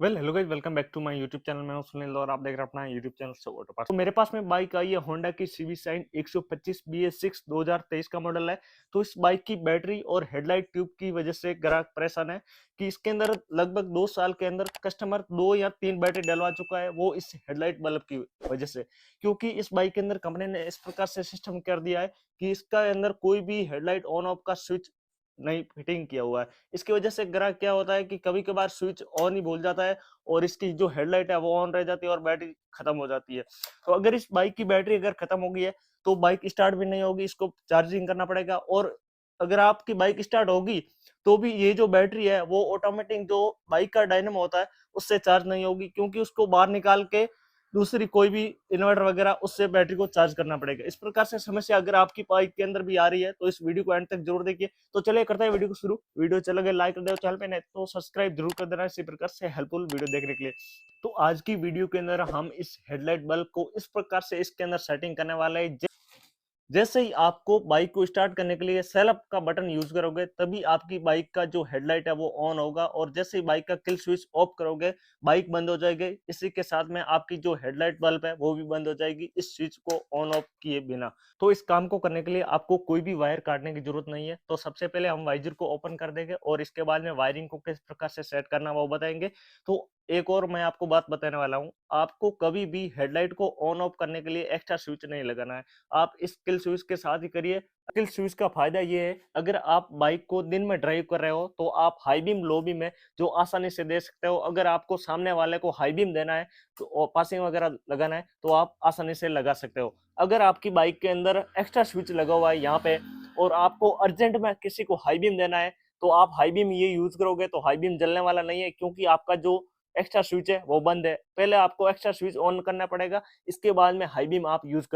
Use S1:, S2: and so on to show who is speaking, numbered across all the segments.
S1: Hello guys, welcome back to my YouTube channel. मैं हूं सुनील और आप देख रहे हैं अपना यूट्यूब चैनल से ऑटो पार्ट्स। तो मेरे पास में बाइक आई है होंडा की सीवी शाइन 125 BS6 2023 का मॉडल है। तो इस बाइक की बैटरी और हेडलाइट ट्यूब की वजह से ग्राहक परेशान है कि इसके अंदर लगभग 2 साल के अंदर कस्टमर 2 या 3 बैटरी डलवा चुका है, वो इस हेडलाइट बल्ब की वजह से। क्योंकि इस बाइक के अंदर कंपनी ने इस प्रकार से सिस्टम कर दिया है कि इसका अंदर कोई भी हेडलाइट ऑन ऑफ का स्विच नहीं फिटिंग किया हुआ है। इसकी वजह से ग्राहक क्या होता है कि कभी कभार स्विच ऑन ही भूल जाता है और इसकी जो हेडलाइट है वो ऑन रह जाती है और बैटरी खत्म हो जाती है। तो अगर इस बाइक की बैटरी अगर खत्म हो गई है तो बाइक स्टार्ट भी नहीं होगी, इसको चार्जिंग करना पड़ेगा। और अगर आपकी बाइक स्टार्ट होगी तो भी ये जो बैटरी है वो ऑटोमेटिक जो बाइक का डायनेमो होता है उससे चार्ज नहीं होगी, क्योंकि उसको बाहर निकाल के दूसरी कोई भी इन्वर्टर वगैरह उससे बैटरी को चार्ज करना पड़ेगा। इस प्रकार से समस्या अगर आपकी बाइक के अंदर भी आ रही है तो इस वीडियो को एंड तक जरूर देखिए। तो चलिए करते हैं वीडियो को शुरू। वीडियो चल गए लाइक कर दो, चैनल पे नहीं तो सब्सक्राइब जरूर कर देना इसी प्रकार से हेल्पफुल वीडियो देखने के लिए। तो आज की वीडियो के अंदर हम इस हेडलाइट बल्ब को इस प्रकार से इसके अंदर सेटिंग करने वाले हैं। जैसे ही आपको बाइक को स्टार्ट करने के लिए सेल्फ का बटन यूज करोगे तभी आपकी बाइक का जो हेडलाइट है वो ऑन होगा, और जैसे ही बाइक का किल स्विच ऑफ करोगे बाइक बंद हो जाएगी। इसी के साथ में आपकी जो हेडलाइट बल्ब है वो भी बंद हो जाएगी इस स्विच को ऑन ऑफ किए बिना। तो इस काम को करने के लिए आपको कोई भी वायर काटने की जरूरत नहीं है। तो सबसे पहले हम वाइजर को ओपन कर देंगे और इसके बाद में वायरिंग को किस प्रकार से सेट करना वो बताएंगे। तो एक और मैं आपको बात बताने वाला हूँ, आपको कभी भी हेडलाइट को ऑन ऑफ करने के लिए एक्स्ट्रा स्विच नहीं लगाना है। आप इस किल स्विच के साथ ही करिए। किल स्विच का फायदा ये है, अगर आप बाइक को दिन में ड्राइव कर रहे हो तो आप हाई बीम लो बीम में जो आसानी से दे सकते हो। अगर आपको सामने वाले को हाई बीम देना है तो पासिंग वगैरह लगाना है तो आप आसानी से लगा सकते हो। अगर आपकी बाइक के अंदर एक्स्ट्रा स्विच लगा हुआ है यहाँ पे और आपको अर्जेंट में किसी को हाई बीम देना है तो आप हाई बीम ये यूज करोगे तो हाई बीम जलने वाला नहीं है, क्योंकि आपका जो एक्स्ट्रा स्विच है वो बंद है। पहले आपको एक्स्ट्रा स्विच ऑन करना पड़ेगा, इसके बाद में हाई बीम आप यूज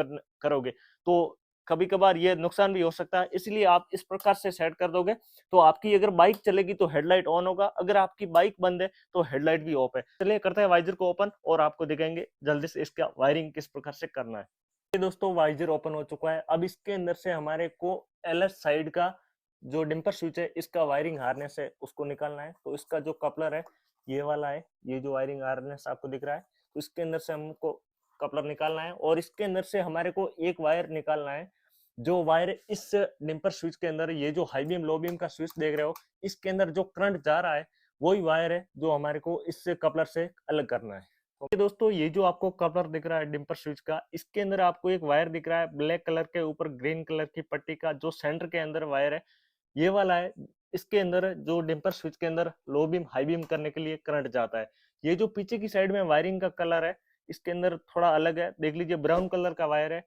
S1: करोगे तो कभी कभार ये नुकसान भी हो सकता है। इसलिए आप इस प्रकार से सेट कर दोगे तो आपकी अगर बाइक चलेगी तो हेडलाइट ऑन होगा, अगर आपकी बाइक बंद है तो हेडलाइट भी ऑफ है। चलिए करते हैं वाइजर को ओपन और आपको दिखाएंगे जल्दी से इसका वायरिंग किस प्रकार से करना है। ये दोस्तों वाइजर ओपन हो चुका है। अब इसके अंदर से हमारे को एलएस साइड का जो डिम्पर स्विच है इसका वायरिंग हार्नेस है उसको निकालना है। तो इसका जो कपलर है ये वाला है, ये जो वायरिंग हार्नेस आपको दिख रहा है तो इसके अंदर से हमको कपलर निकालना है और इसके अंदर से हमारे को एक वायर निकालना है। जो वायर इस डिम्पर स्विच के अंदर, ये जो हाई बीम लो बीम का स्विच देख रहे हो इसके अंदर जो करंट जा रहा है वही वायर है जो हमारे को इस कपलर से अलग करना है। ओके दोस्तों, ये जो आपको कपलर दिख रहा है डिम्पर स्विच का, इसके अंदर आपको एक वायर दिख रहा है ब्लैक कलर के ऊपर ग्रीन कलर की पट्टी का, जो सेंटर के अंदर वायर है ये वाला है। इसके अंदर जो डिम्पर स्विच के अंदर लो बीम हाई बीम करने के लिए करंट जाता है। ये जो पीछे की साइड में वायरिंग का कलर है इसके अंदर थोड़ा अलग है, देख लीजिए ब्राउन कलर का वायर है।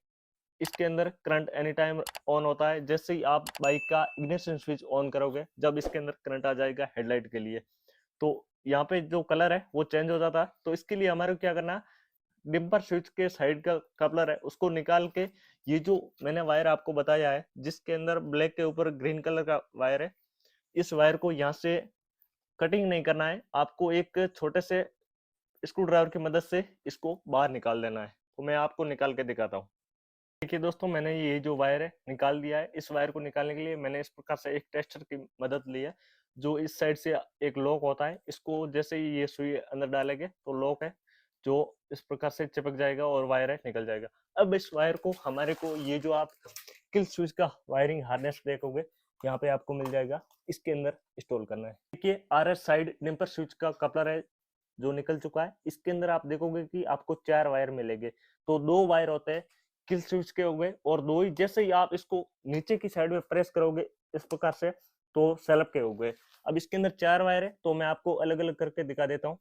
S1: इसके अंदर करंट एनी टाइम ऑन होता है जैसे ही आप बाइक का इग्निशन स्विच ऑन करोगे, जब इसके अंदर करंट आ जाएगा हेडलाइट के लिए तो यहाँ पे जो कलर है वो चेंज हो जाता है। तो इसके लिए हमारे को क्या करना है, डिम्पर स्विच के साइड का कपलर है उसको निकाल के ये जो मैंने वायर आपको बताया है जिसके अंदर ब्लैक के ऊपर ग्रीन कलर का वायर है, इस वायर को यहाँ से कटिंग नहीं करना है, आपको एक छोटे से स्क्रू ड्राइवर की मदद से इसको बाहर निकाल देना है। तो मैं आपको निकाल के दिखाता हूँ। देखिए दोस्तों, मैंने ये जो वायर है निकाल दिया है। इस वायर को निकालने के लिए मैंने इस प्रकार से एक टेस्टर की मदद ली है। जो इस साइड से एक लॉक होता है, इसको जैसे ही ये सुई अंदर डालेंगे तो लॉक है जो इस प्रकार से चिपक जाएगा और वायर है निकल जाएगा। अब इस वायर को हमारे को ये जो आप किल स्विच का वायरिंग हार्नेस देखोगे यहाँ पे आपको मिल जाएगा, इसके अंदर इंस्टॉल करना है। देखिए आरएस साइड डिम्पर स्विच का कपलर है जो निकल चुका है। इसके अंदर आप देखोगे कि आपको 4 वायर मिलेंगे। तो 2 वायर होते हैं किल स्विच के हो गए और 2 ही, जैसे ही आप इसको नीचे की साइड में प्रेस करोगे इस प्रकार से तो सेल्फ के हो गए। अब इसके अंदर 4 वायर है तो मैं आपको अलग अलग करके दिखा देता हूँ।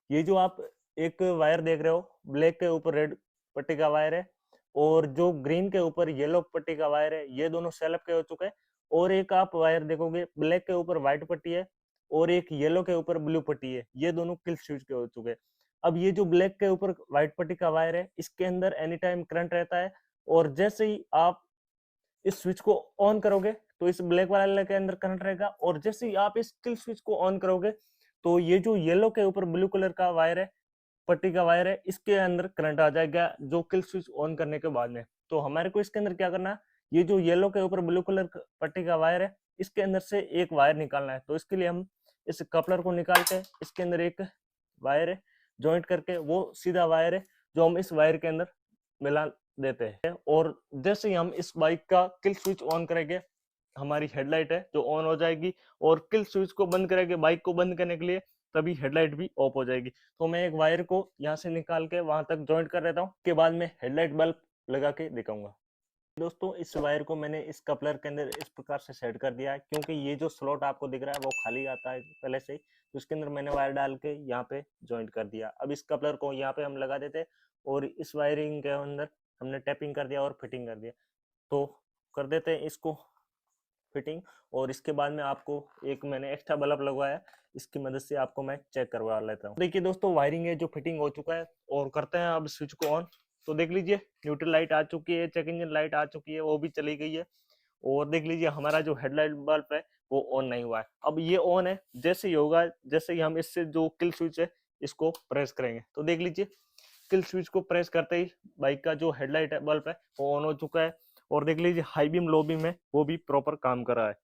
S1: ये जो आप एक वायर देख रहे हो ब्लैक के ऊपर रेड पट्टी का वायर है और जो ग्रीन के ऊपर येलो पट्टी का वायर है, ये दोनों सेल्फ के हो चुके हैं। और एक आप वायर देखोगे ब्लैक के ऊपर व्हाइट पट्टी है और एक येलो के ऊपर ब्लू पट्टी है, ये दोनों किल स्विच के हो चुके हैं। अब ये जो ब्लैक के ऊपर व्हाइट पट्टी का वायर है इसके अंदर एनी टाइम करंट रहता है और जैसे ही आप इस स्विच को ऑन करोगे तो इस ब्लैक वाले के अंदर करंट रहेगा और जैसे ही आप इस किल स्विच को ऑन करोगे तो ये जो येलो के ऊपर ब्लू कलर का वायर है, पट्टी का वायर है, इसके अंदर करंट आ जाएगा जो किल स्विच ऑन करने के बाद में। तो हमारे को इसके अंदर क्या करना है, ये जो येलो के ऊपर ब्लू कलर पट्टी का वायर है इसके अंदर से एक वायर निकालना है। तो इसके लिए हम इस कपलर को निकाल के इसके अंदर एक वायर है जॉइंट करके, वो सीधा वायर है जो हम इस वायर के अंदर मिला देते हैं। और जैसे ही हम इस बाइक का किल स्विच ऑन करेंगे, हमारी हेडलाइट है जो ऑन हो जाएगी, और किल स्विच को बंद करेंगे बाइक को बंद करने के लिए, तभी हेडलाइट भी ऑफ हो जाएगी। तो मैं एक वायर को यहाँ से निकाल के वहां तक जॉइंट कर देता हूँ, उसके बाद मैं हेडलाइट बल्ब लगा के दिखाऊंगा। दोस्तों इस वायर को मैंने इस कपलर के अंदर इस प्रकार से सेट कर दिया है, क्योंकि ये जो स्लॉट आपको दिख रहा है वो खाली आता है पहले से ही, तो उसके अंदर मैंने वायर डाल के यहाँ पे जॉइंट कर दिया। अब इस कपलर को यहाँ पे हम लगा देते, और इस वायरिंग के अंदर हमने टैपिंग कर दिया और फिटिंग कर दिया। तो कर देते हैं इसको फिटिंग, और इसके बाद में आपको एक मैंने एक्स्ट्रा बल्ब लगवाया, इसकी मदद से आपको मैं चेक करवा लेता हूँ। देखिए दोस्तों वायरिंग है जो फिटिंग हो चुका है, और करते हैं अब स्विच को ऑन। तो देख लीजिए न्यूट्रल लाइट आ चुकी है, चेक इंजन लाइट आ चुकी है, वो भी चली गई है। और देख लीजिए हमारा जो हेडलाइट बल्ब है वो ऑन नहीं हुआ है। अब ये ऑन है, जैसे ही होगा, जैसे ही हम इससे जो किल स्विच है इसको प्रेस करेंगे, तो देख लीजिए किल स्विच को प्रेस करते ही बाइक का जो हेडलाइट है बल्ब है वो ऑन हो चुका है। और देख लीजिए हाई बीम लो बीम है वो भी प्रॉपर काम कर रहा है।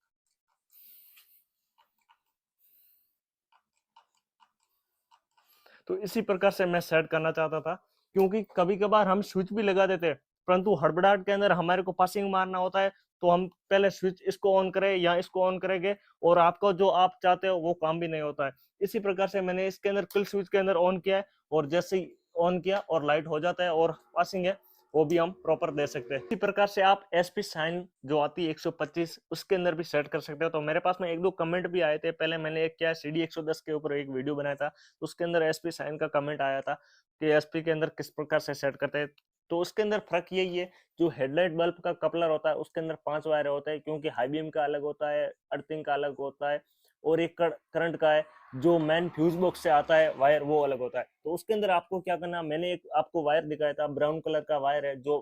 S1: तो इसी प्रकार से मैं सेट करना चाहता था, क्योंकि कभी कभार हम स्विच भी लगा देते हैं, परंतु हड़बड़ाहट के अंदर हमारे को पासिंग मारना होता है, तो हम पहले स्विच इसको ऑन करें या इसको ऑन करेंगे, और आपको जो आप चाहते हो वो काम भी नहीं होता है। इसी प्रकार से मैंने इसके अंदर किल स्विच के अंदर ऑन किया है, और जैसे ही ऑन किया और लाइट हो जाता है, और पासिंग है वो भी हम प्रॉपर दे सकते हैं। इसी प्रकार से आप एसपी साइन जो आती है 125 उसके अंदर भी सेट कर सकते हो। तो मेरे पास में एक दो कमेंट भी आए थे, पहले मैंने एक क्या CD 110 के ऊपर एक वीडियो बनाया था, तो उसके अंदर एसपी साइन का कमेंट आया था कि एसपी के अंदर किस प्रकार से सेट करते हैं। तो उसके अंदर फर्क यही है, जो हेडलाइट बल्ब का कपलर होता है उसके अंदर 5 वायर होते हैं, क्योंकि हाई बीम का अलग होता है, अर्थिंग का अलग होता है, और एक करंट का है, जो मेन फ्यूज बॉक्स से आता है वायर वो अलग होता है। तो उसके अंदर आपको क्या करना, मैंने एक आपको वायर दिखाया था, ब्राउन कलर का वायर है जो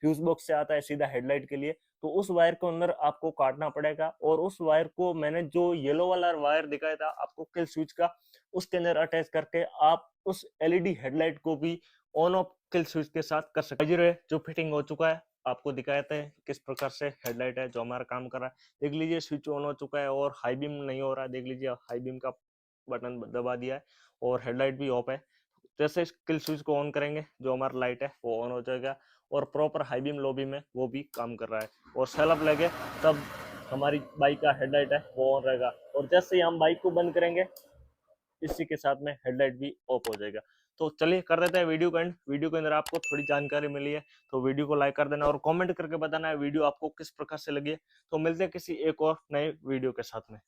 S1: फ्यूज बॉक्स से आता है सीधा हेडलाइट के लिए, तो उस वायर को अंदर आपको काटना पड़ेगा, और उस वायर को मैंने जो येलो वाला वायर दिखाया था आपको किल स्विच का, उसके अंदर अटैच करके आप उस एलईडी हेडलाइट को भी ऑन ऑफ किल स्विच के साथ कर सकते हैं। जो फिटिंग हो चुका है आपको दिखाते हैं किस प्रकार से हेडलाइट है जो हमारा काम कर रहा है। देख लीजिए स्विच ऑन हो चुका है और हाई बीम नहीं हो रहा है, देख लीजिए हाई बीम का बटन दबा दिया है और हेडलाइट भी ऑफ है। जैसे किल स्विच को ऑन करेंगे जो हमारा लाइट है वो ऑन हो जाएगा, और proper high beam low beam है वो भी काम कर रहा है, और सेल्फ लगे तब हमारी बाइक का हेडलाइट है वो ऑन रहेगा, और जैसे ही हम बाइक को बंद करेंगे इसी के साथ में हेडलाइट भी ऑफ हो जाएगा। तो चलिए कर देते हैं वीडियो का एंड। वीडियो के अंदर आपको थोड़ी जानकारी मिली है तो वीडियो को लाइक कर देना, और कमेंट करके बताना है वीडियो आपको किस प्रकार से लगी है। तो मिलते हैं किसी एक और नए वीडियो के साथ में।